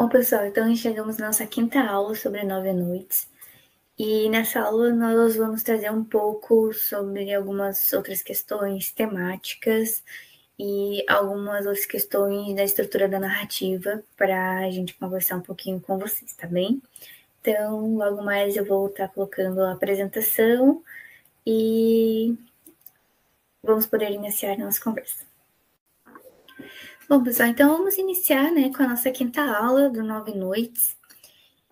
Bom, pessoal, então chegamos na nossa quinta aula sobre 9 noites. E nessa aula nós vamos trazer um pouco sobre algumas outras questões temáticas e algumas outras questões da estrutura da narrativa para a gente conversar um pouquinho com vocês, tá bem? Então, logo mais eu vou estar colocando a apresentação e vamos poder iniciar a nossa conversa. Bom, pessoal, então vamos iniciar, com a nossa quinta aula do 9 noites.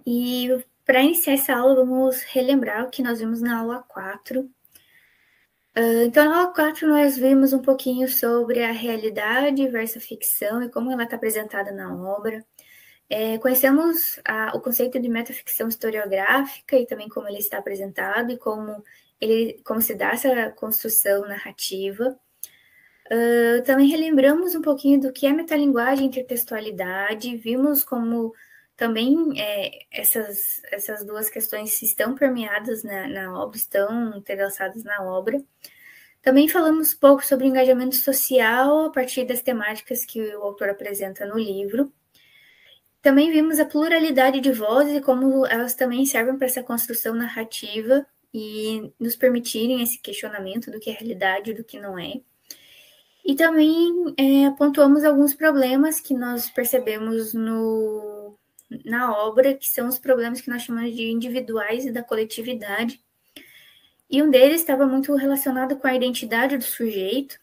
E para iniciar essa aula, vamos relembrar o que nós vimos na aula 4. Então, na aula 4, nós vimos um pouquinho sobre a realidade versus a ficção e como ela está apresentada na obra. Conhecemos o conceito de metaficção historiográfica e também como ele está apresentado e como se dá essa construção narrativa. Também relembramos um pouquinho do que é metalinguagem e intertextualidade, vimos como também essas duas questões estão permeadas na obra, estão entrelaçadas na obra. Também falamos um pouco sobre engajamento social a partir das temáticas que o autor apresenta no livro. Também vimos a pluralidade de vozes e como elas também servem para essa construção narrativa e nos permitirem esse questionamento do que é realidade e do que não é. E também pontuamos alguns problemas que nós percebemos na obra, que são os problemas que nós chamamos de individuais e da coletividade. E um deles estava muito relacionado com a identidade do sujeito,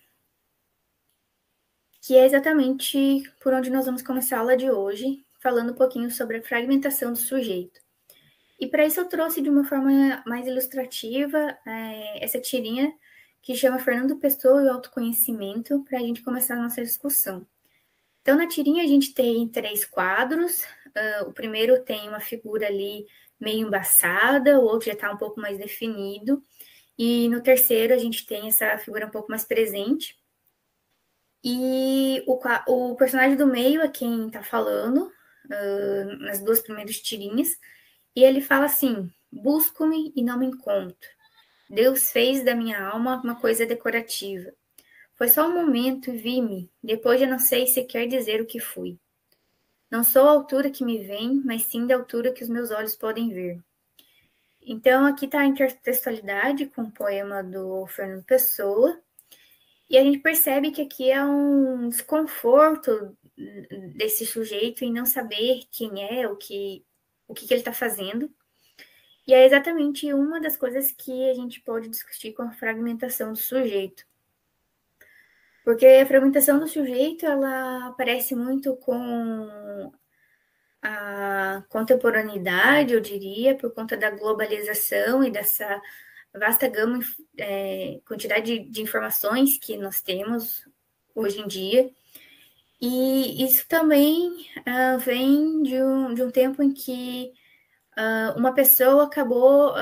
que é exatamente por onde nós vamos começar a aula de hoje, falando um pouquinho sobre a fragmentação do sujeito. E para isso eu trouxe de uma forma mais ilustrativa essa tirinha que chama Fernando Pessoa e o Autoconhecimento, para a gente começar a nossa discussão. Então, na tirinha a gente tem 3 quadros. O primeiro tem uma figura ali meio embaçada, o outro já está um pouco mais definido. E no terceiro a gente tem essa figura um pouco mais presente. E o personagem do meio é quem está falando, nas 2 primeiras tirinhas. E ele fala assim: busco-me e não me encontro. Deus fez da minha alma uma coisa decorativa. Foi só um momento e vi-me, depois eu não sei se quer dizer o que fui. Não sou a altura que me vem, mas sim da altura que os meus olhos podem ver. Então, aqui está a intertextualidade com o poema do Fernando Pessoa, e a gente percebe que aqui é um desconforto desse sujeito em não saber quem é, o que ele está fazendo. E é exatamente uma das coisas que a gente pode discutir com a fragmentação do sujeito. Porque a fragmentação do sujeito, ela aparece muito com a contemporaneidade, eu diria, por conta da globalização e dessa vasta gama, quantidade de informações que nós temos hoje em dia. E isso também vem de um tempo em que uma pessoa acabou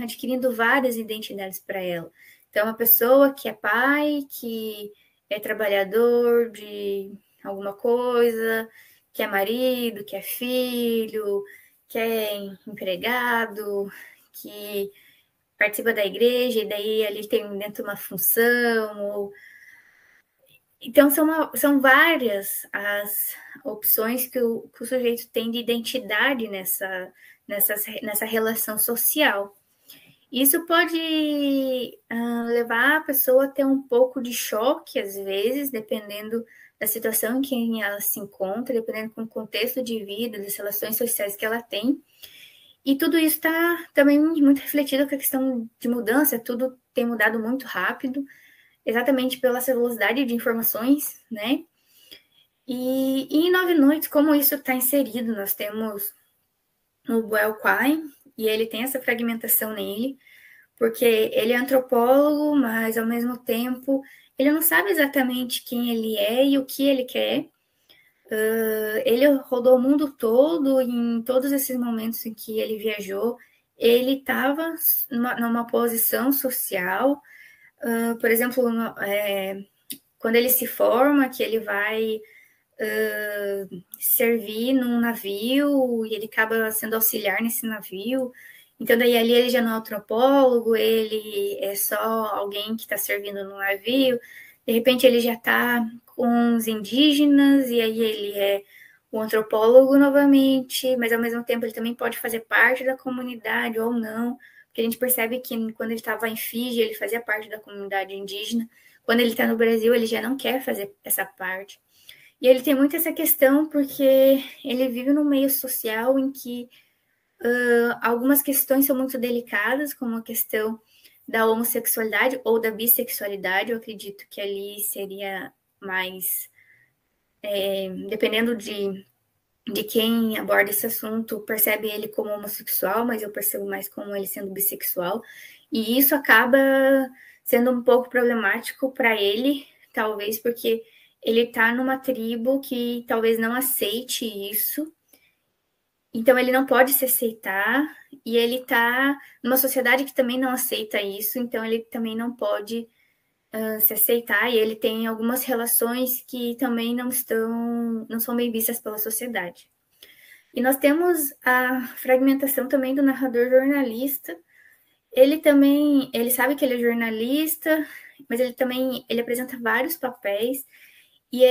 adquirindo várias identidades para ela. Então, uma pessoa que é pai, que é trabalhador de alguma coisa, que é marido, que é filho, que é empregado, que participa da igreja, e daí ali tem dentro uma função. Então, são várias as opções que o sujeito tem de identidade nessa relação social. Isso pode levar a pessoa a ter um pouco de choque, às vezes, dependendo da situação em que ela se encontra, dependendo do contexto de vida, das relações sociais que ela tem. E tudo isso está também muito refletido com a questão de mudança, tudo tem mudado muito rápido, exatamente pela essa velocidade de informações, né? E em 9 noites, como isso está inserido, nós temos o Boel Quine, e ele tem essa fragmentação nele, porque ele é antropólogo, mas ao mesmo tempo ele não sabe exatamente quem ele é e o que ele quer. Ele rodou o mundo todo, e em todos esses momentos em que ele viajou, ele estava numa posição social. Por exemplo, quando ele se forma, que ele vai servir num navio e ele acaba sendo auxiliar nesse navio. Então, daí ali ele já não é antropólogo, ele é só alguém que está servindo no navio. De repente, ele já está com os indígenas, e aí ele é o antropólogo novamente, mas ao mesmo tempo ele também pode fazer parte da comunidade ou não, porque a gente percebe que quando ele estava em Fiji, ele fazia parte da comunidade indígena, quando ele está no Brasil, ele já não quer fazer essa parte. E ele tem muito essa questão porque ele vive num meio social em que algumas questões são muito delicadas, como a questão da homossexualidade ou da bissexualidade. Eu acredito que ali seria mais, dependendo de quem aborda esse assunto, percebe ele como homossexual, mas eu percebo mais como ele sendo bissexual. E isso acaba sendo um pouco problemático para ele, talvez porque ele está numa tribo que talvez não aceite isso, então ele não pode se aceitar, e ele está numa sociedade que também não aceita isso, então ele também não pode se aceitar, e ele tem algumas relações que também não são bem vistas pela sociedade. E nós temos a fragmentação também do narrador jornalista. Ele sabe que ele é jornalista, mas ele apresenta vários papéis. E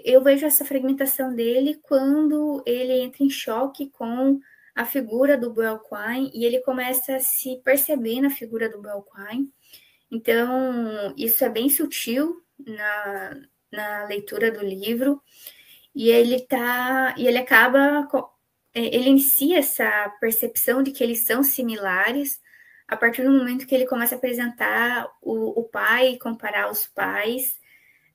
eu vejo essa fragmentação dele quando ele entra em choque com a figura do Belquine e ele começa a se perceber na figura do Belquine. Então, isso é bem sutil na leitura do livro. E ele acaba, ele inicia essa percepção de que eles são similares a partir do momento que ele começa a apresentar o pai, comparar os pais.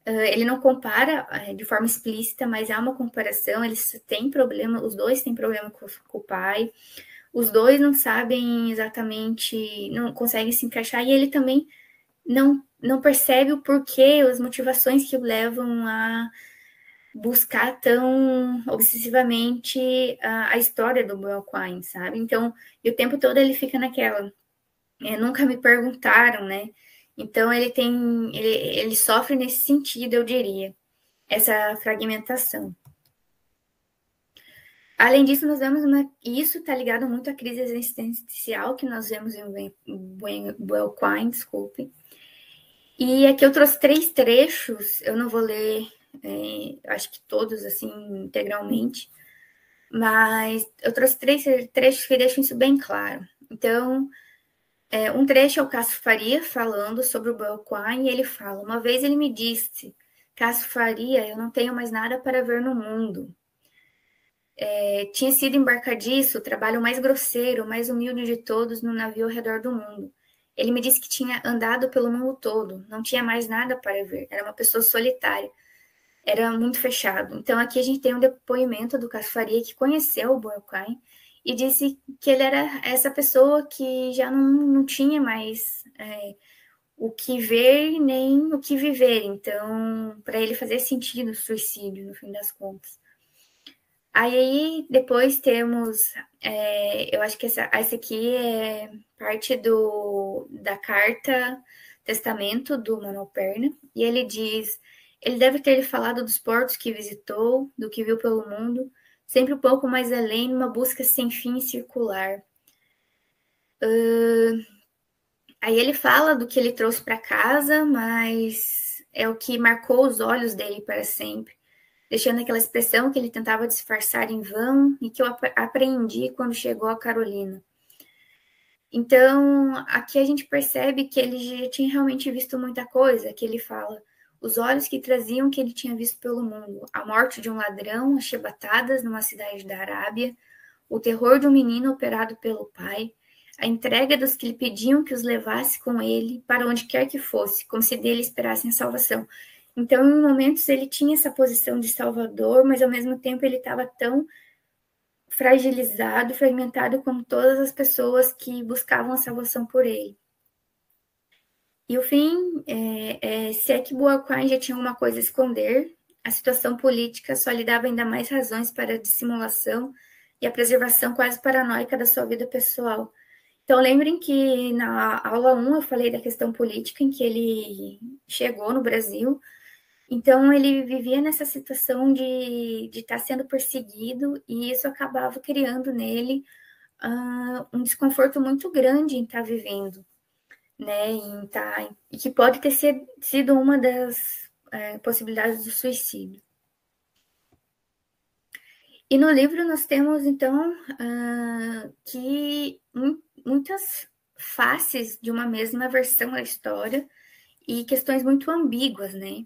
Ele não compara de forma explícita, mas há uma comparação. Eles têm problema, os dois têm problema com o pai. Os dois não sabem exatamente, não conseguem se encaixar. E ele também não percebe o porquê, as motivações que o levam a buscar tão obsessivamente a história do Belquine, sabe? Então, e o tempo todo ele fica naquela, nunca me perguntaram, né? Então ele sofre nesse sentido, eu diria, essa fragmentação. Além disso, isso está ligado muito à crise existencial que nós vemos em Belquine, desculpe. E aqui eu trouxe 3 trechos, eu não vou ler, acho que todos assim integralmente, mas eu trouxe 3 trechos que deixam isso bem claro. Então, um trecho é o Cássio Faria falando sobre o Belquine, e ele fala: uma vez ele me disse, Cássio Faria, eu não tenho mais nada para ver no mundo. Tinha sido embarcadiço o trabalho mais grosseiro, mais humilde de todos no navio ao redor do mundo. Ele me disse que tinha andado pelo mundo todo, não tinha mais nada para ver, era uma pessoa solitária, era muito fechado. Então aqui a gente tem um depoimento do Cássio Faria que conheceu o Belquine e disse que ele era essa pessoa que já não tinha mais o que ver nem o que viver. Então, para ele fazer sentido o suicídio, no fim das contas. Aí depois temos, eu acho que essa aqui é parte da carta testamento do Manuel Perna, e ele diz: ele deve ter falado dos portos que visitou, do que viu pelo mundo, sempre um pouco mais além, numa busca sem fim e circular. Aí ele fala do que ele trouxe para casa, mas é o que marcou os olhos dele para sempre, deixando aquela expressão que ele tentava disfarçar em vão e que eu aprendi quando chegou a Carolina. Então, aqui a gente percebe que ele já tinha realmente visto muita coisa, que ele fala: os olhos que traziam o que ele tinha visto pelo mundo, a morte de um ladrão, as chibatadas numa cidade da Arábia, o terror de um menino operado pelo pai, a entrega dos que lhe pediam que os levasse com ele para onde quer que fosse, como se dele esperassem a salvação. Então, em momentos, ele tinha essa posição de salvador, mas ao mesmo tempo ele estava tão fragilizado, fragmentado como todas as pessoas que buscavam a salvação por ele. E o fim, se é que Boaquin já tinha alguma coisa a esconder, a situação política só lhe dava ainda mais razões para a dissimulação e a preservação quase paranoica da sua vida pessoal. Então, lembrem que na aula 1 eu falei da questão política, em que ele chegou no Brasil. Então, ele vivia nessa situação de estar sendo perseguido, e isso acabava criando nele um desconforto muito grande em estar vivendo, né? E que pode ter sido uma das possibilidades do suicídio. E no livro nós temos, então, que muitas faces de uma mesma versão da história e questões muito ambíguas, né?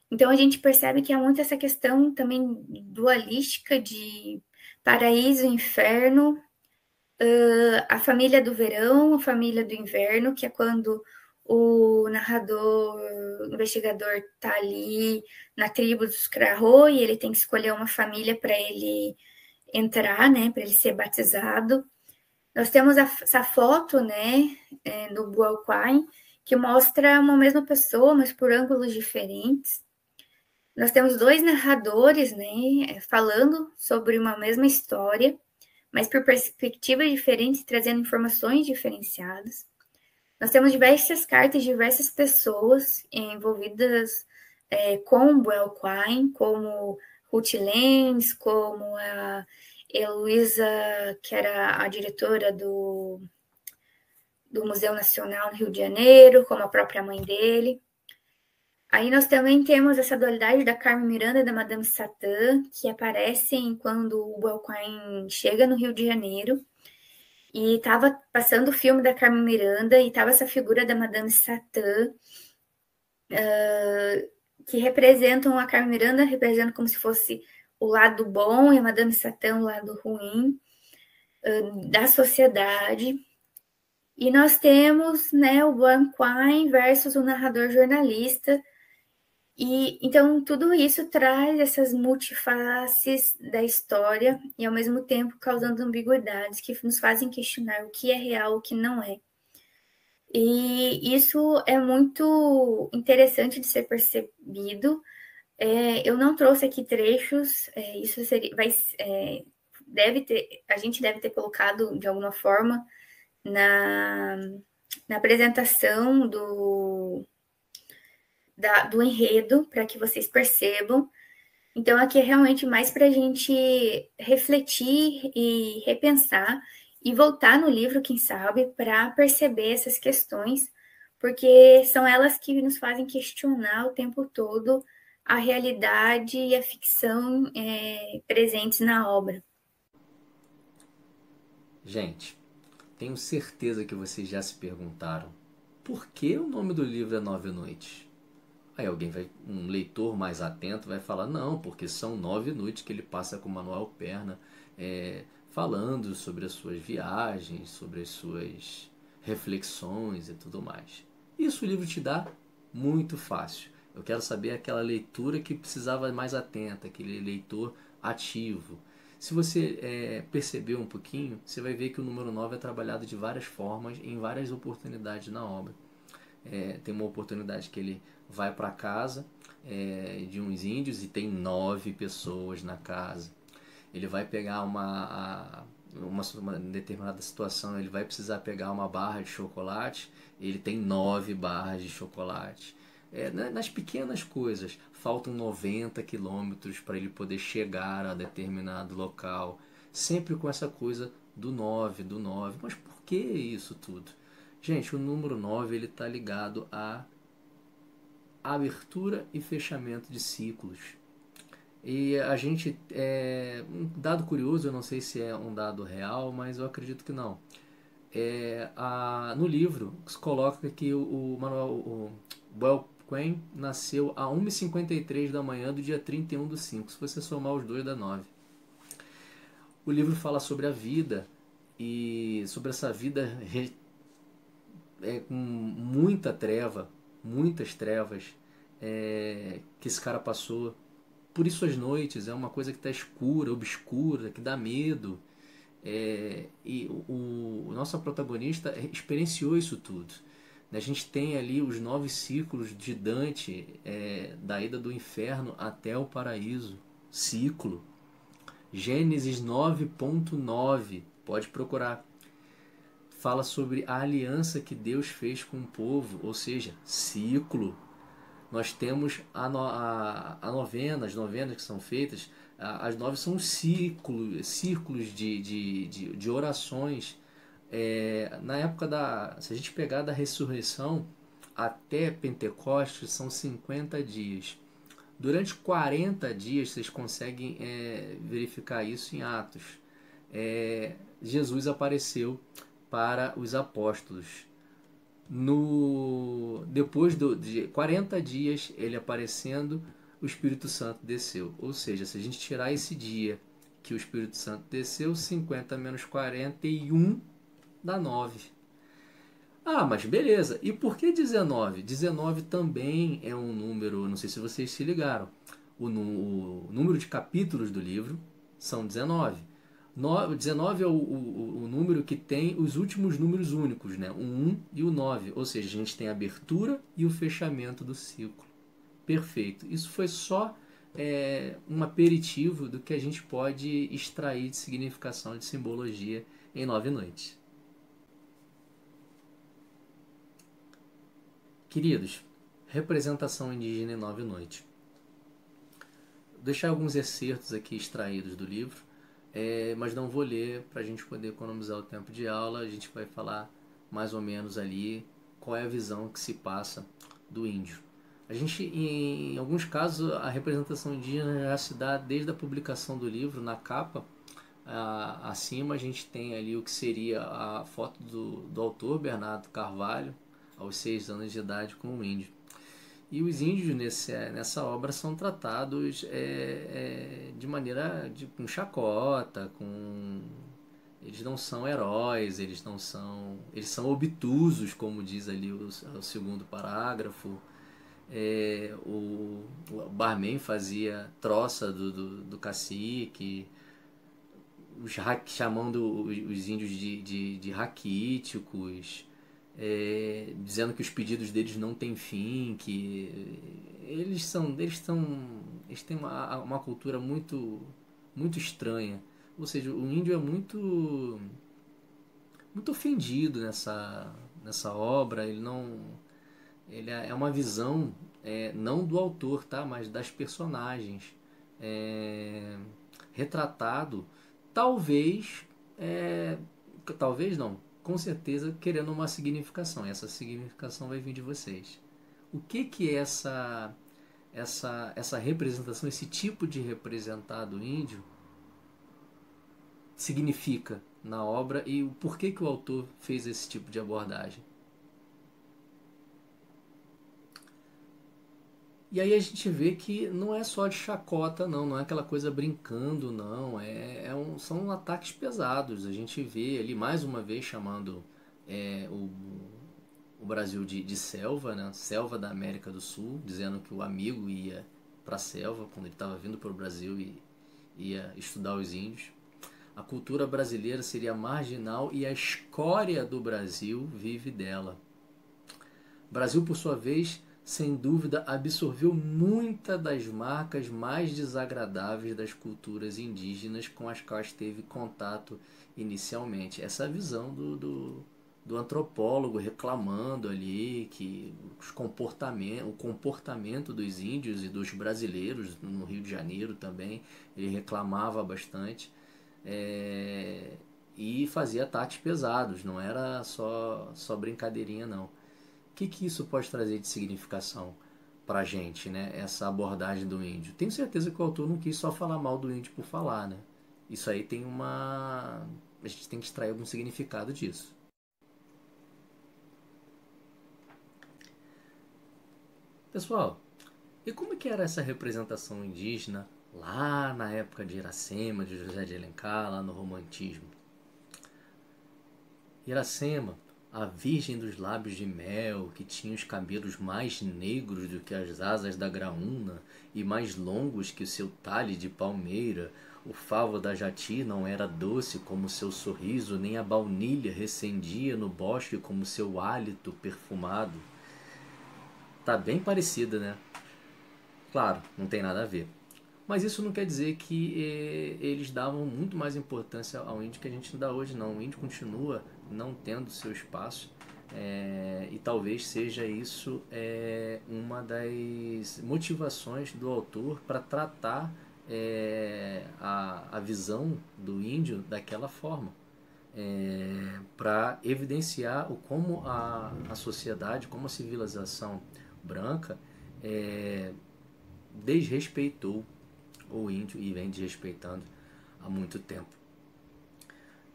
Então a gente percebe que há muito essa questão também dualística de paraíso e inferno, a família do verão, a família do inverno, que é quando o narrador, o investigador está ali na tribo dos Krahô e ele tem que escolher uma família para ele entrar, né, para ele ser batizado. Nós temos essa foto, né, do Bualquai, que mostra uma mesma pessoa, mas por ângulos diferentes. Nós temos dois narradores, né, falando sobre uma mesma história, mas por perspectivas diferentes, trazendo informações diferenciadas. Nós temos diversas cartas de diversas pessoas envolvidas com o Buelquine, como Ruth Lenz, como a Heloísa, que era a diretora do Museu Nacional no Rio de Janeiro, como a própria mãe dele. Aí nós também temos essa dualidade da Carmen Miranda e da Madame Satã, que aparecem quando o Buelquine chega no Rio de Janeiro. E estava passando o filme da Carmen Miranda e estava essa figura da Madame Satã, que representam a Carmen Miranda, representam como se fosse o lado bom e a Madame Satã o lado ruim da sociedade. E nós temos, né, o Blanquine versus o narrador jornalista. E então tudo isso traz essas multifaces da história e ao mesmo tempo causando ambiguidades que nos fazem questionar o que é real, o que não é. E isso é muito interessante de ser percebido. Eu não trouxe aqui trechos, isso seria, deve ter, a gente deve ter colocado de alguma forma na, na apresentação do enredo, para que vocês percebam. Então, aqui é realmente mais para a gente refletir e repensar e voltar no livro, quem sabe, para perceber essas questões, porque são elas que nos fazem questionar o tempo todo a realidade e a ficção presentes na obra. Gente, tenho certeza que vocês já se perguntaram por que o nome do livro é Nove Noites? Aí um leitor mais atento vai falar, não, porque são 9 noites que ele passa com Manuel Perna, falando sobre as suas viagens, sobre as suas reflexões e tudo mais. Isso o livro te dá muito fácil. Eu quero saber aquela leitura que precisava mais atenta, aquele leitor ativo. Se você perceber um pouquinho, você vai ver que o número 9 é trabalhado de várias formas, em várias oportunidades na obra. Tem uma oportunidade que ele vai para a casa de uns índios e tem 9 pessoas na casa. Ele vai pegar uma determinada situação, ele vai precisar pegar uma barra de chocolate, ele tem 9 barras de chocolate. Nas pequenas coisas, faltam 90 quilômetros para ele poder chegar a determinado local. Sempre com essa coisa do 9, do 9. Mas por que isso tudo? Gente, o número 9 ele está ligado à abertura e fechamento de ciclos. E a gente, um dado curioso, eu não sei se é um dado real, mas eu acredito que não. No livro, se coloca que o Manuel o Boel Quinn nasceu a 1h53 da manhã do dia 31/5. Se você somar os dois, dá 9. O livro fala sobre a vida e sobre essa vida com muita treva, muitas trevas que esse cara passou. Por isso as noites é uma coisa que está escura, obscura, que dá medo. E o nosso protagonista experienciou isso tudo. A gente tem ali os 9 ciclos de Dante, da ida do inferno até o paraíso. Ciclo. Gênesis 9.9, pode procurar. Fala sobre a aliança que Deus fez com o povo, ou seja, ciclo. Nós temos a novena, as novenas que são feitas, as 9 são círculos de orações. Na época se a gente pegar da ressurreição até Pentecostes, são 50 dias. Durante 40 dias, vocês conseguem verificar isso em Atos. Jesus apareceu para os apóstolos. Depois de 40 dias, ele aparecendo, o Espírito Santo desceu. Ou seja, se a gente tirar esse dia que o Espírito Santo desceu, 50 menos 41 dá 9. Ah, mas beleza. E por que 19? 19 também é um número, não sei se vocês se ligaram. O número de capítulos do livro são 19. 19 é o número que tem os últimos números únicos, né? O 1 e o 9. Ou seja, a gente tem a abertura e o fechamento do ciclo. Perfeito. Isso foi só um aperitivo do que a gente pode extrair de significação, de simbologia em 9 noites. Queridos, representação indígena em 9 noites. Vou deixar alguns excertos aqui extraídos do livro, mas não vou ler para a gente poder economizar o tempo de aula. A gente vai falar mais ou menos ali qual é a visão que se passa do índio. A gente, em alguns casos, a representação indígena já se dá desde a publicação do livro, na capa. Acima a gente tem ali o que seria a foto do autor, Bernardo Carvalho, aos 6 anos de idade, como um índio. E os índios nessa obra são tratados de maneira com chacota, eles não são heróis, eles são obtusos, como diz ali o segundo parágrafo. O barman fazia troça do cacique, chamando os índios de raquíticos, dizendo que os pedidos deles não têm fim, que eles têm uma cultura muito, muito estranha. Ou seja, o índio é muito, muito ofendido nessa obra. Ele é uma visão não do autor, tá, mas das personagens, retratado, talvez, talvez não, com certeza querendo uma significação. E essa significação vai vir de vocês. O que é essa representação, esse tipo de representado índio significa na obra, e o porquê que o autor fez esse tipo de abordagem? E aí a gente vê que não é só de chacota, não é aquela coisa brincando, não. São ataques pesados. A gente vê ali mais uma vez chamando o Brasil de selva, né? Selva da América do Sul, dizendo que o amigo ia para a selva quando ele estava vindo para o Brasil e ia estudar os índios. A cultura brasileira seria marginal e a escória do Brasil vive dela. O Brasil, por sua vez, sem dúvida, absorveu muitas das marcas mais desagradáveis das culturas indígenas com as quais teve contato inicialmente. Essa é a visão do antropólogo reclamando ali que o comportamento dos índios e dos brasileiros, no Rio de Janeiro também, ele reclamava bastante. E fazia ataques pesados, não era só brincadeirinha, não. O que isso pode trazer de significação para a gente, né? Essa abordagem do índio? Tenho certeza que o autor não quis só falar mal do índio por falar, né? Isso aí a gente tem que extrair algum significado disso. Pessoal, e como que era essa representação indígena lá na época de Iracema, de José de Alencar, lá no romantismo? Iracema, a virgem dos lábios de mel, que tinha os cabelos mais negros do que as asas da graúna e mais longos que o seu talhe de palmeira, o favo da jati não era doce como seu sorriso, nem a baunilha recendia no bosque como seu hálito perfumado. Tá bem parecida, né? Claro, não tem nada a ver. Mas isso não quer dizer que eles davam muito mais importância ao índio que a gente dá hoje, não. O índio continua não tendo seu espaço, e talvez seja isso uma das motivações do autor para tratar a visão do índio daquela forma, para evidenciar como a sociedade, como a civilização branca desrespeitou o índio e vem desrespeitando há muito tempo.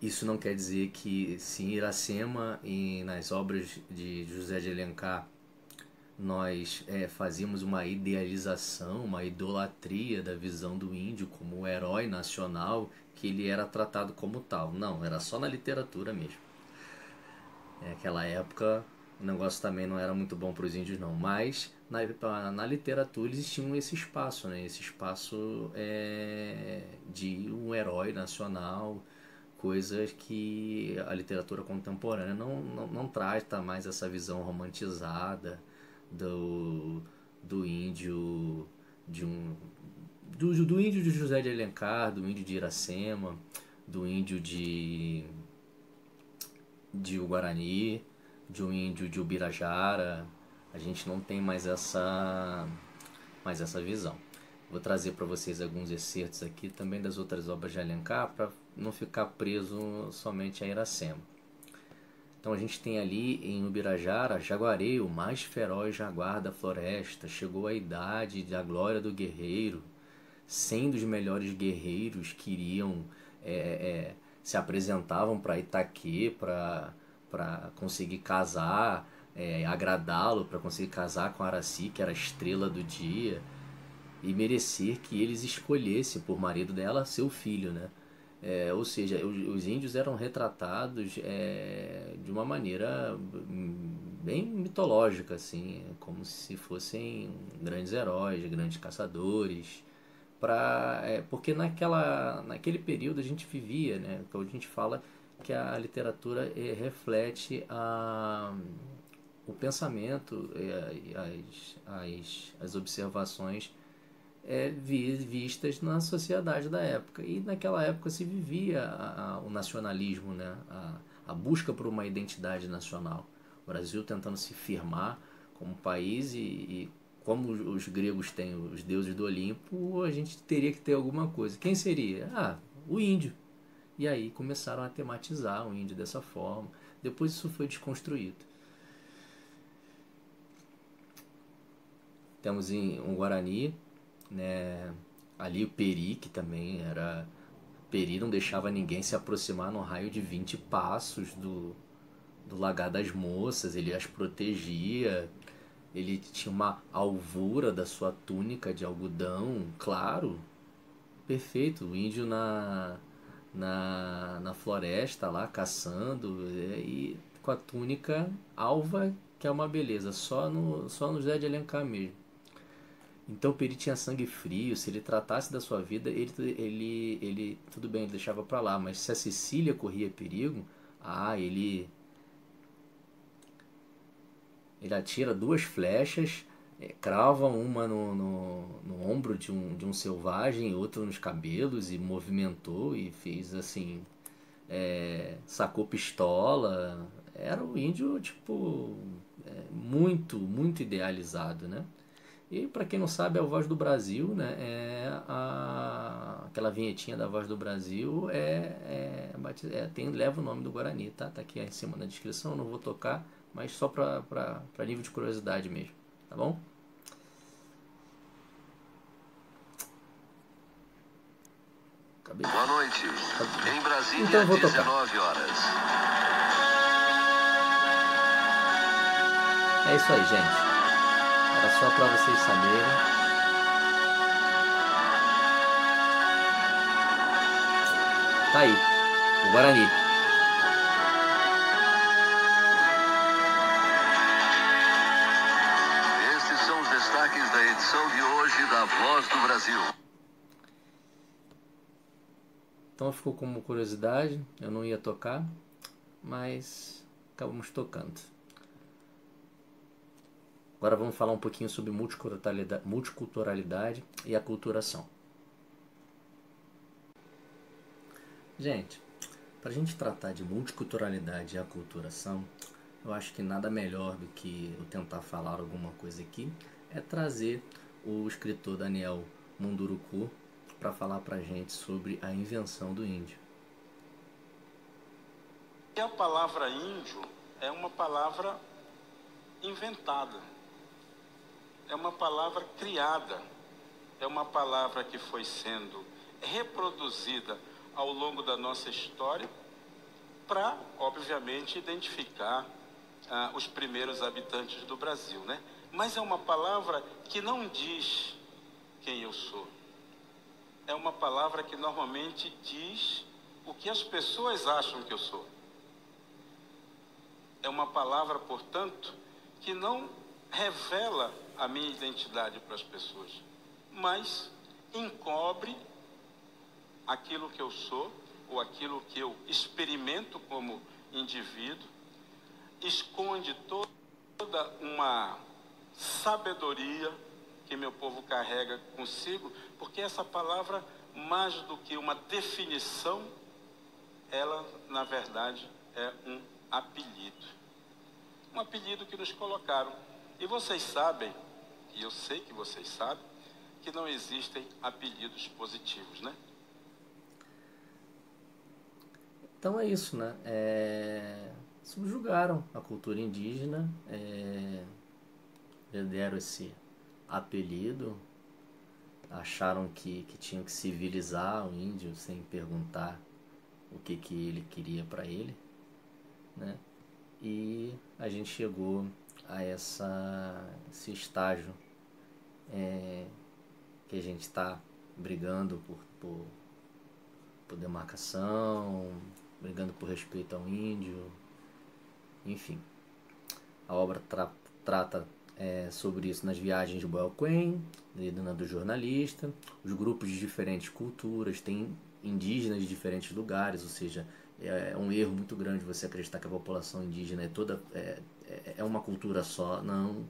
Isso não quer dizer que se em Iracema e nas obras de José de Alencar nós fazíamos uma idealização, uma idolatria da visão do índio como o herói nacional, que ele era tratado como tal. Não, era só na literatura mesmo. Naquela época o negócio também não era muito bom para os índios não, mas na literatura eles tinham esse espaço, né? Esse espaço de um herói nacional, coisas que a literatura contemporânea não traz, tá, mais essa visão romantizada do índio do índio de José de Alencar, do índio de Iracema, do índio de Guarani, de um índio de Ubirajara. A gente não tem mais essa visão. Vou trazer para vocês alguns excertos aqui também das outras obras de Alencar para não ficar preso somente a Iracema. Então a gente tem ali em Ubirajara, Jaguarei, o mais feroz jaguar da floresta, chegou à idade da glória do guerreiro. 100 dos melhores guerreiros que iriam, se apresentavam para Itaquê para conseguir casar, agradá-lo, para conseguir casar com Araci, que era a estrela do dia, e merecer que eles escolhessem por marido dela seu filho, né? Ou seja, os índios eram retratados de uma maneira bem mitológica, assim, como se fossem grandes heróis, grandes caçadores, porque naquele período a gente vivia, né? Então a gente fala que a literatura reflete o pensamento, as observações vistas na sociedade da época. E naquela época se vivia o nacionalismo, né? A busca por uma identidade nacional. O Brasil tentando se firmar como país e como os gregos têm os deuses do Olimpo, a gente teria que ter alguma coisa. Quem seria? O índio. E aí começaram a tematizar o índio dessa forma. Depois isso foi desconstruído. Temos um Guarani, né? Ali o Peri, que também era... Peri não deixava ninguém se aproximar no raio de 20 passos do Lagar das Moças, ele as protegia, ele tinha uma alvura da sua túnica de algodão, claro, perfeito, o índio na floresta lá caçando e com a túnica alva, que é uma beleza, só no José de Alencar mesmo. Então Peri tinha sangue frio, se ele tratasse da sua vida, ele tudo bem, ele deixava pra lá, mas se a Sicília corria perigo, ele atira 2 flechas, crava uma no ombro de um selvagem, outra nos cabelos, e movimentou e fez assim, sacou pistola. Era um índio tipo muito, muito idealizado, né? E para quem não sabe, a Voz do Brasil, né, aquela vinhetinha da Voz do Brasil leva o nome do Guarani, tá? Tá aqui em cima na descrição, não vou tocar, mas só para nível de curiosidade mesmo, tá bom? Boa noite. Em Brasília, então eu vou tocar. 19 horas. É isso aí, gente. Era só para vocês saberem. Tá aí, o Guarani. Esses são os destaques da edição de hoje da Voz do Brasil. Então ficou como curiosidade, eu não ia tocar, mas acabamos tocando. Agora vamos falar um pouquinho sobre multiculturalidade e aculturação. Gente, para a gente tratar de multiculturalidade e aculturação, eu acho que nada melhor do que eu tentar falar alguma coisa aqui é trazer o escritor Daniel Munduruku para falar para a gente sobre a invenção do índio. E a palavra índio é uma palavra inventada, é uma palavra criada é uma palavra que foi sendo reproduzida ao longo da nossa história para, obviamente, identificar os primeiros habitantes do Brasil, né? Mas é uma palavra que não diz quem eu sou. É uma palavra que normalmente diz o que as pessoas acham que eu sou. É uma palavra, portanto, que não revela a minha identidade para as pessoas, mas encobre aquilo que eu sou, ou aquilo que eu experimento como indivíduo, esconde toda uma sabedoria que meu povo carrega consigo, porque essa palavra, mais do que uma definição, ela, na verdade, é um apelido. Um apelido que nos colocaram. E vocês sabem, e eu sei que vocês sabem, que não existem apelidos positivos, né? Então é isso, né? Subjugaram a cultura indígena, deram esse apelido, acharam que tinham que civilizar o índio sem perguntar o que ele queria para ele, né? E a gente chegou a esse estágio que a gente está brigando por demarcação, brigando por respeito ao índio, enfim. A obra trata sobre isso nas viagens de Boel Queen, do jornalista, os grupos de diferentes culturas, tem indígenas de diferentes lugares, ou seja, é um erro muito grande você acreditar que a população indígena é uma cultura só. Não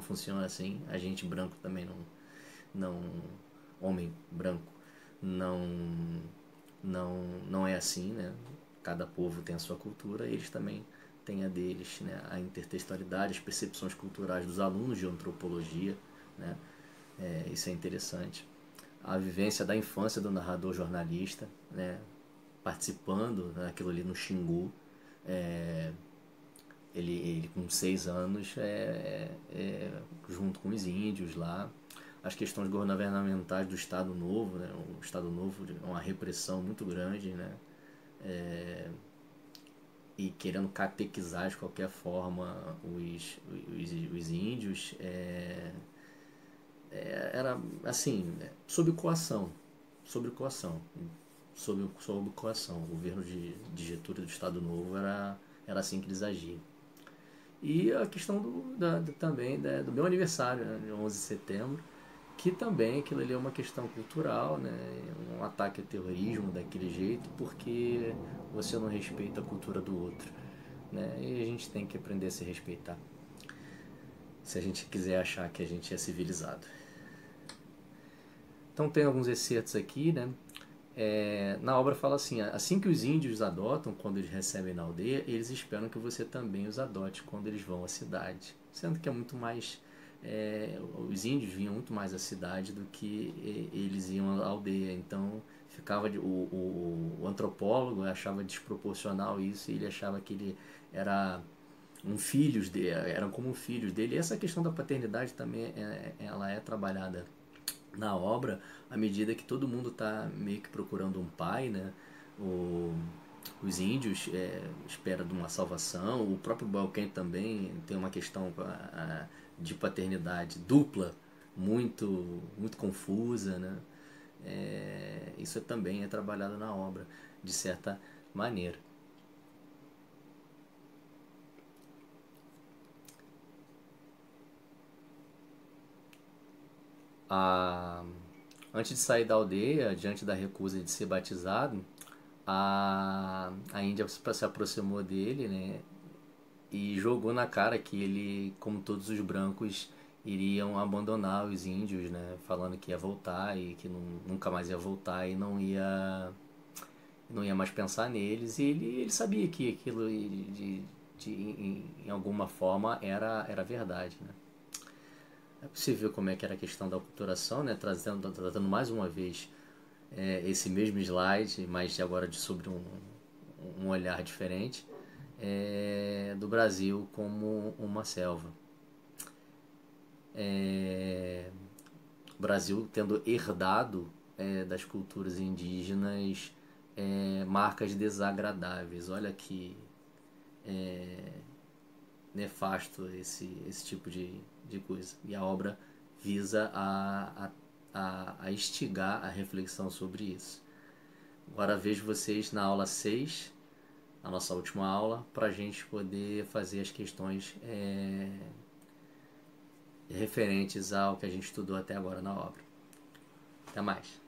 funciona assim. A gente branco também não homem branco não é assim, né? Cada povo tem a sua cultura, eles também têm a deles, né? A intertextualidade, as percepções culturais dos alunos de antropologia, né? Isso é interessante. A vivência da infância do narrador jornalista, né? Participando daquilo ali no Xingu, ele com 6 anos, junto com os índios lá, as questões governamentais do Estado Novo, né? O Estado Novo é uma repressão muito grande, né? E querendo catequizar de qualquer forma os índios, era assim, sob coação, o governo de Getúlio do Estado Novo era assim que eles agiam. E a questão também do meu aniversário, né, de 11 de setembro, que também aquilo ali é uma questão cultural, né, um ataque ao terrorismo daquele jeito, porque você não respeita a cultura do outro, né, e a gente tem que aprender a se respeitar, se a gente quiser achar que a gente é civilizado. Então tem alguns excertos aqui, né? Na obra fala assim que os índios adotam quando eles recebem na aldeia, eles esperam que você também os adote quando eles vão à cidade, sendo que é muito mais os índios vinham muito mais à cidade do que eles iam à aldeia, então ficava o antropólogo achava desproporcional isso, e ele achava que ele era filhos dele, eram como filhos dele. E essa questão da paternidade também ela é trabalhada na obra, à medida que todo mundo está meio que procurando um pai, né? Os índios esperam de uma salvação, o próprio Balquem também tem uma questão de paternidade dupla, muito confusa, né? Isso também é trabalhado na obra, de certa maneira. Antes de sair da aldeia, diante da recusa de ser batizado, a Índia se aproximou dele, né, e jogou na cara que ele, como todos os brancos, iriam abandonar os índios, né, falando que ia voltar e que nunca mais ia voltar e não ia mais pensar neles. E ele sabia que aquilo em alguma forma era verdade, né. É possível ver como é que era a questão da aculturação, né? Tratando mais uma vez esse mesmo slide, mas agora sobre um olhar diferente, do Brasil como uma selva. O Brasil tendo herdado das culturas indígenas marcas desagradáveis. Olha que nefasto esse tipo de coisa. E a obra visa a instigar a reflexão sobre isso. Agora vejo vocês na aula 6, a nossa última aula, para a gente poder fazer as questões referentes ao que a gente estudou até agora na obra. Até mais!